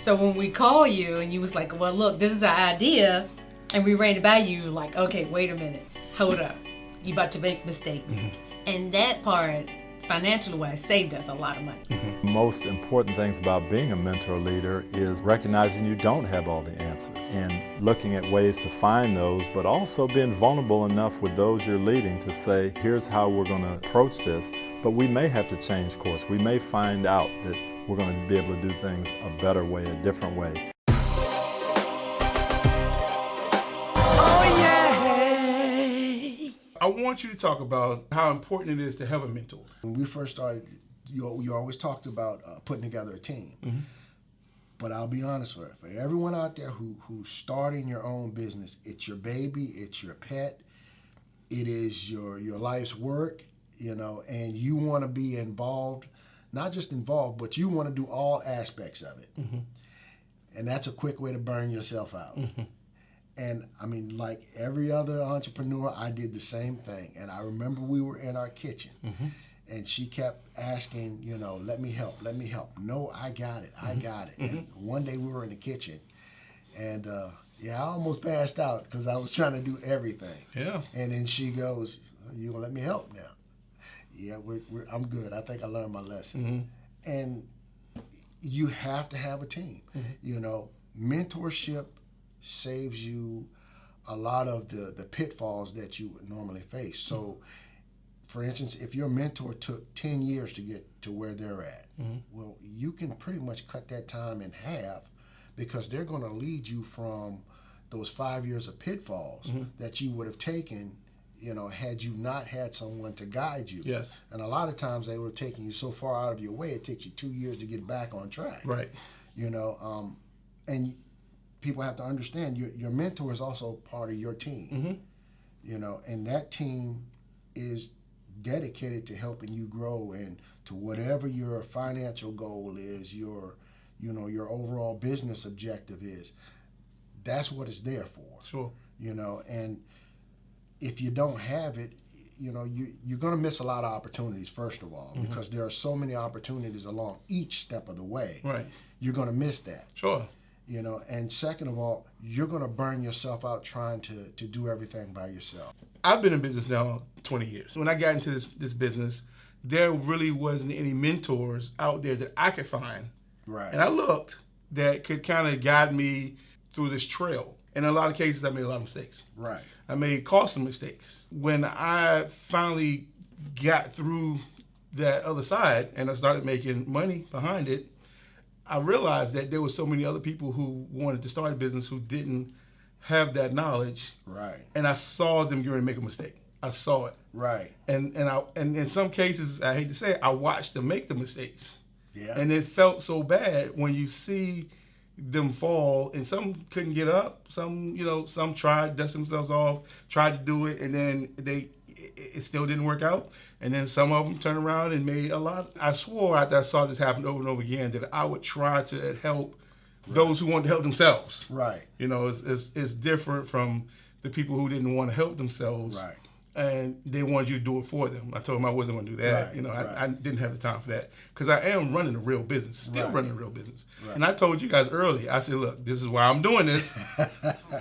So when we call you and you was like, well, look, this is the idea, and we ran it by you, like, okay, wait a minute, hold up, you about to make mistakes. And that part, financially wise, saved us a lot of money. Most important things about being a mentor leader is recognizing you don't have all the answers and looking at ways to find those, but also being vulnerable enough with those you're leading to say, here's how we're going to approach this, but we may have to change course. We may find out that we're going to be able to do things a better way, a different way. I want you to talk about how important it is to have a mentor. When we first started, you always talked about putting together a team. But I'll be honest with you, for everyone out there who's starting your own business, it's your baby, it's your pet, it is your life's work, and you want to be involved, not just involved, but you want to do all aspects of it. And that's a quick way to burn yourself out. And I mean, like every other entrepreneur, I did the same thing. And I remember we were in our kitchen and she kept asking, let me help. No, I got it. And one day we were in the kitchen and I almost passed out because I was trying to do everything. Yeah. And then she goes, you gonna let me help now? Yeah, I'm good. I think I learned my lesson. And you have to have a team. Mentorship saves you a lot of the pitfalls that you would normally face. So, for instance, if your mentor took 10 years to get to where they're at, well, you can pretty much cut that time in half because they're going to lead you from those 5 years of pitfalls that you would have taken, had you not had someone to guide you. Yes. And a lot of times they would have taken you so far out of your way, it takes you 2 years to get back on track. Right. And people have to understand your mentor is also part of your team, and that team is dedicated to helping you grow and to whatever your financial goal is, your overall business objective is. That's what it's there for. Sure. And if you don't have it, you're going to miss a lot of opportunities, first of all, because there are so many opportunities along each step of the way. Right. You're going to miss that. Sure. And second of all, you're going to burn yourself out trying to do everything by yourself. I've been in business now 20 years. When I got into this business, there really wasn't any mentors out there that I could find. Right. And I looked that could kind of guide me through this trail. In a lot of cases, I made a lot of mistakes. Right. I made costly mistakes. When I finally got through that other side and I started making money behind it, I realized that there were so many other people who wanted to start a business who didn't have that knowledge. Right. And I saw them going to make a mistake. I saw it. Right. And in some cases, I hate to say it, I watched them make the mistakes. Yeah. And it felt so bad when you see them fall, and some couldn't get up. Some tried, dust themselves off, tried to do it, and then it still didn't work out. And then some of them turned around and made a lot. I swore after I saw this happen over and over again that I would try to help those who wanted to help themselves. Right. It's different from the people who didn't want to help themselves. Right. And they wanted you to do it for them. I told them I wasn't going to do that. Right. I didn't have the time for that because I am running a real business, still running a real business. Right. And I told you guys early, I said, look, this is why I'm doing this.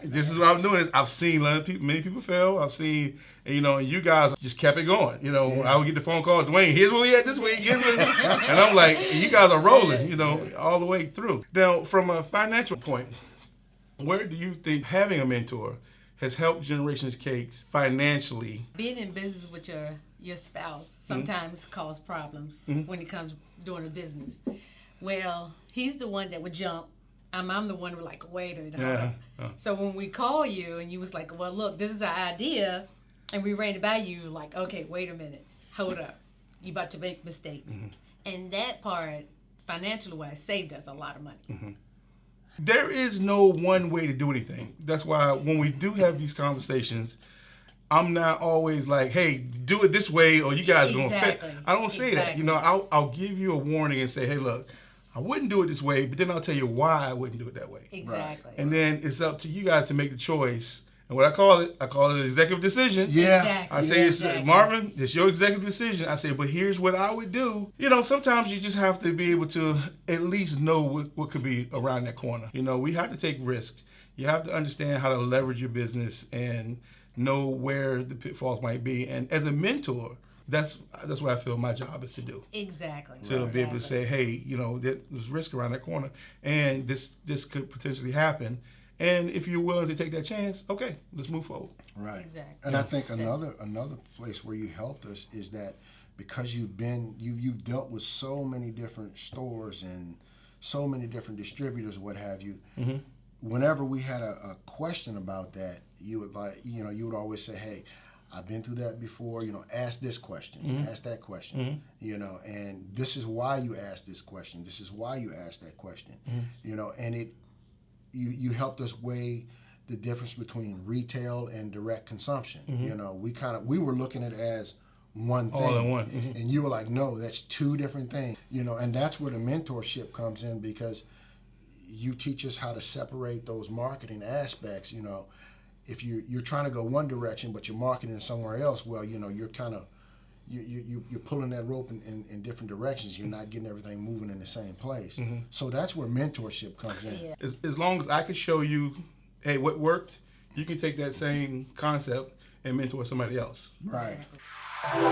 This is why I'm doing this. I've seen many people fail. I've seen, and you guys just kept it going. I would get the phone call, Dwayne, here's where we at this week. And I'm like, you guys are rolling, all the way through. Now, from a financial point, where do you think having a mentor has helped Generations Cakes financially? Being in business with your spouse sometimes cause problems when it comes doing a business. Well, he's the one that would jump. I'm the one who like, wait a minute. So when we call you and you was like, well, look, this is the idea, and we ran it by you, like, okay, wait a minute, hold up, you about to make mistakes. And that part, financially wise, saved us a lot of money. There is no one way to do anything. That's why when we do have these conversations, I'm not always like, hey, do it this way or you guys are going to fit. I don't say that. I'll give you a warning and say, hey, look, I wouldn't do it this way, but then I'll tell you why I wouldn't do it that way. Exactly. And then it's up to you guys to make the choice And what I call it an executive decision. Yeah. Exactly. I say, Exactly. Marvin, it's your executive decision. I say, but here's what I would do. Sometimes you just have to be able to at least know what could be around that corner. We have to take risks. You have to understand how to leverage your business and know where the pitfalls might be. And as a mentor, that's what I feel my job is to do. Exactly. To be able to say, hey, there's risk around that corner, and this could potentially happen. And if you're willing to take that chance, okay, let's move forward. Right. Exactly. And I think another place where you helped us is that because you've dealt with so many different stores and so many different distributors, what have you. Mm-hmm. Whenever we had a question about that, you would always say, hey, I've been through that before, ask this question, ask that question, and this is why you asked this question, this is why you asked that question, and you helped us weigh the difference between retail and direct consumption. We were looking at it as one thing. All in one. And you were like, no, that's two different things, and that's where the mentorship comes in, because you teach us how to separate those marketing aspects. If you're trying to go one direction but you're marketing somewhere else, well, you're kind of you're pulling that rope in different directions. You're not getting everything moving in the same place. So that's where mentorship comes in. Yeah. As long as I can show you, hey, what worked, you can take that same concept and mentor somebody else. Right. Exactly.